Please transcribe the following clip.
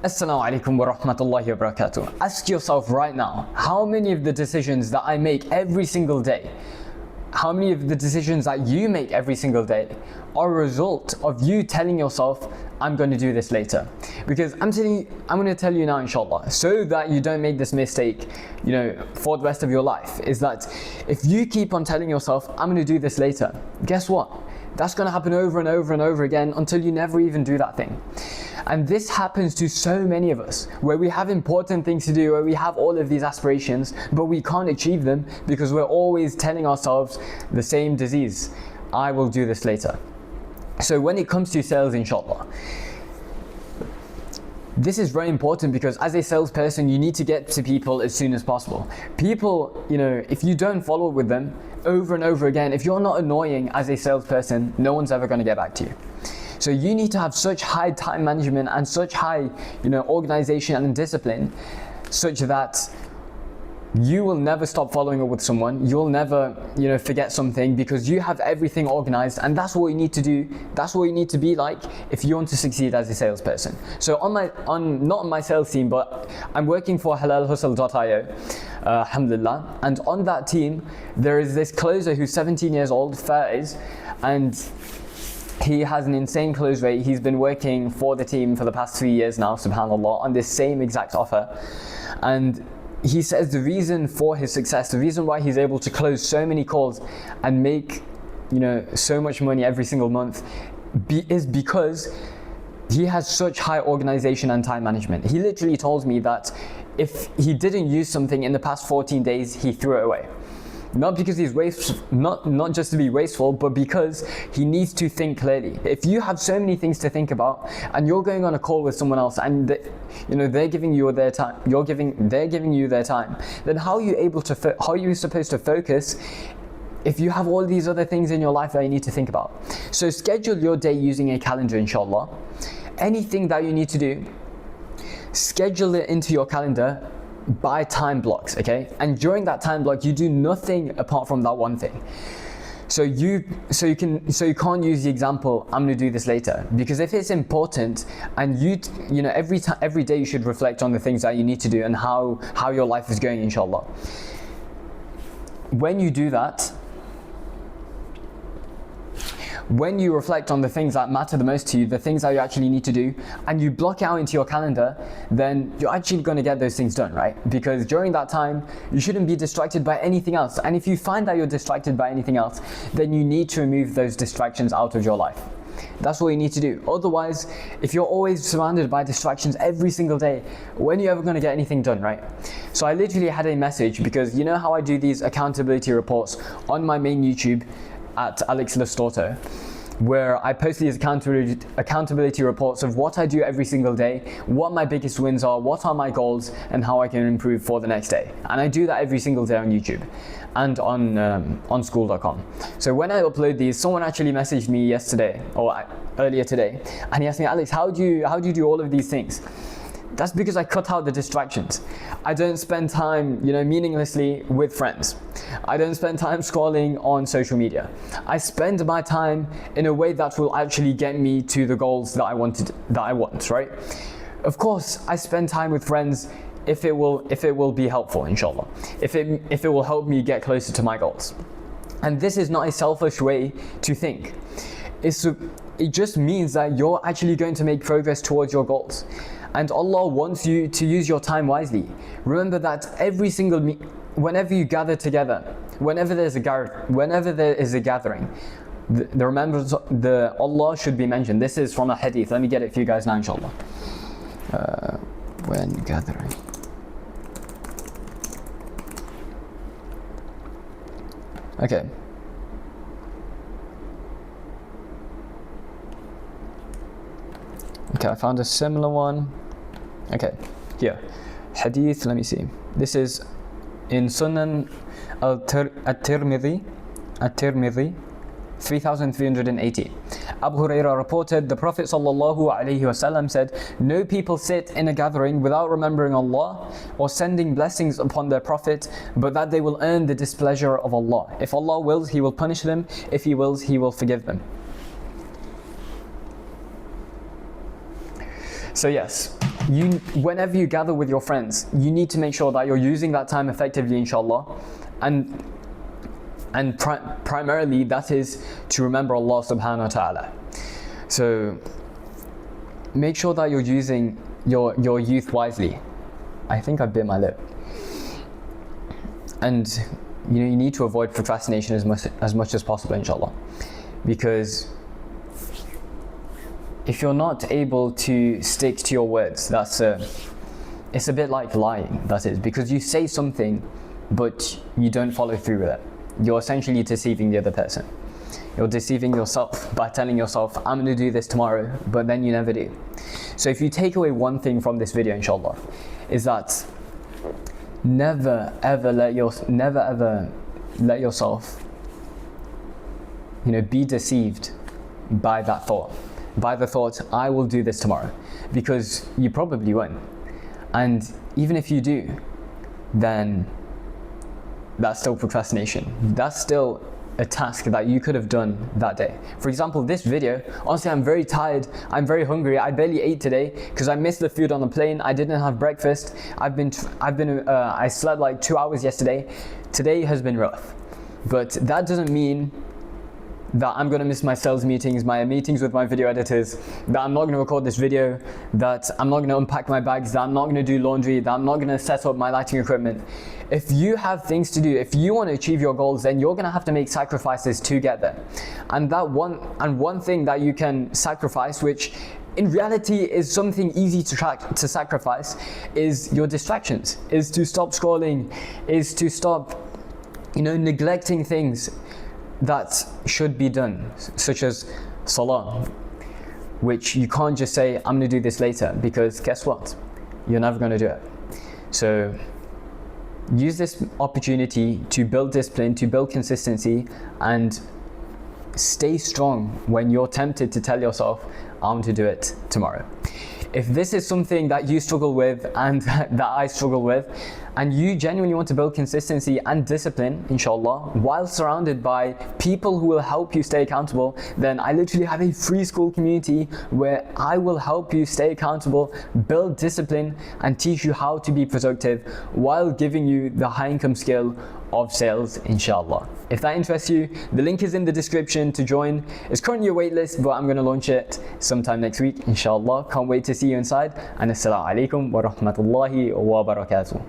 Assalamu alaikum wa rahmatullahi wa barakatuh. Ask yourself right now, how many of the decisions that I make every single day, how many of the decisions that you make every single day are a result of you telling yourself, I'm going to do this later? Because I'm going to tell you now, inshallah, so that you don't make this mistake, for the rest of your life, is that if you keep on telling yourself, I'm going to do this later, guess what? That's going to happen over and over and over again until you never even do that thing. And this happens to so many of us, where we have important things to do, where we have all of these aspirations, but we can't achieve them because we're always telling ourselves the same disease: I will do this later. So when it comes to sales, inshallah, this is very important, because as a salesperson, you need to get to people as soon as possible. People, if you don't follow up with them over and over again, if you're not annoying as a salesperson, no one's ever going to get back to you. So you need to have such high time management and such high, organization and discipline, such that you will never stop following up with someone. You'll never, forget something, because you have everything organized, and that's what you need to do. That's what you need to be like if you want to succeed as a salesperson. So not on my sales team, but I'm working for halalhustle.io, alhamdulillah, and on that team there is this closer who's 17 years old, Faiz, and he has an insane close rate. He's been working for the team for the past 3 years now, subhanAllah, on this same exact offer. And he says the reason for his success, the reason why he's able to close so many calls and make, so much money every single month is because he has such high organization and time management. He literally told me that if he didn't use something in the past 14 days, he threw it away. Not because he's wasteful, not just to be wasteful, but because he needs to think clearly. If you have so many things to think about, and you're going on a call with someone else, and they're giving you their time, they're giving you their time, then how are you supposed to focus if you have all these other things in your life that you need to think about? So schedule your day using a calendar, inshallah. Anything that you need to do, schedule it into your calendar by time blocks, okay? And during that time block, you do nothing apart from that one thing. So you can't use the example, I'm going to do this later, because if it's important, and every day you should reflect on the things that you need to do and how your life is going, inshallah. When you do that, when you reflect on the things that matter the most to you, the things that you actually need to do, and you block it out into your calendar, then you're actually going to get those things done, right? Because during that time, you shouldn't be distracted by anything else. And if you find that you're distracted by anything else, then you need to remove those distractions out of your life. That's what you need to do. Otherwise, if you're always surrounded by distractions every single day, when are you ever going to get anything done, right? So I literally had a message, because you know how I do these accountability reports on my main YouTube at Alex Lestorto, where I post these accountability reports of what I do every single day, what my biggest wins are, what are my goals, and how I can improve for the next day. And I do that every single day on YouTube and on school.com. So when I upload these, someone actually messaged me yesterday or earlier today, and he asked me, Alex, how do you do all of these things? That's because I cut out the distractions. I don't spend time, meaninglessly with friends. I don't spend time scrolling on social media. I spend my time in a way that will actually get me to the goals that I want, right? Of course, I spend time with friends if it will be helpful, inshallah. If it will help me get closer to my goals. And this is not a selfish way to think. It just means that you're actually going to make progress towards your goals. And Allah wants you to use your time wisely. Remember that whenever you gather together, whenever there is a gathering, the Allah should be mentioned. This is from a hadith. Let me get it for you guys now, inshallah. When gathering. Okay. Okay, I found a similar one. Okay, here. Hadith, let me see. This is in Sunan at-Tirmidhi, 3380. Abu Hurairah reported, the Prophet ﷺ said, no people sit in a gathering without remembering Allah or sending blessings upon their Prophet, but that they will earn the displeasure of Allah. If Allah wills, He will punish them. If He wills, He will forgive them. So yes, whenever you gather with your friends, you need to make sure that you're using that time effectively, inshallah, and primarily that is to remember Allah subhanahu wa ta'ala. So make sure that you're using your youth wisely. I think I bit my lip. And you need to avoid procrastination as much as possible, inshallah, because if you're not able to stick to your words, it's a bit like lying, that is, because you say something but you don't follow through with it. You're essentially deceiving the other person. You're deceiving yourself by telling yourself, I'm going to do this tomorrow, but then you never do. So if you take away one thing from this video, inshallah, is that never ever let yourself be deceived by that thought, by the thought, I will do this tomorrow, because you probably won't. And even if you do, then that's still procrastination. That's still a task that you could have done that day. For example, this video, honestly, I'm very tired, I'm very hungry. I barely ate today because I missed the food on the plane. I didn't have breakfast. I slept like 2 hours yesterday. Today has been rough, but that doesn't mean that I'm gonna miss my sales meetings, my meetings with my video editors, that I'm not gonna record this video, that I'm not gonna unpack my bags, that I'm not gonna do laundry, that I'm not gonna set up my lighting equipment. If you have things to do, if you want to achieve your goals, then you're gonna have to make sacrifices to get there. And one thing that you can sacrifice, which in reality is something easy to sacrifice, is your distractions, is to stop scrolling, is to stop neglecting things that should be done, such as salah, which you can't just say, I'm going to do this later, because guess what? You're never going to do it. So use this opportunity to build discipline, to build consistency, and stay strong when you're tempted to tell yourself, I'm going to do it tomorrow. If this is something that you struggle with and that I struggle with, and you genuinely want to build consistency and discipline, inshallah, while surrounded by people who will help you stay accountable, then I literally have a free school community where I will help you stay accountable, build discipline, and teach you how to be productive while giving you the high income skill of sales, inshallah. If that interests you, the link is in the description to join. It's currently a waitlist, but I'm going to launch it sometime next week, inshallah. Can't wait to see you inside. And assalamu alaikum wa rahmatullahi wa barakatuh.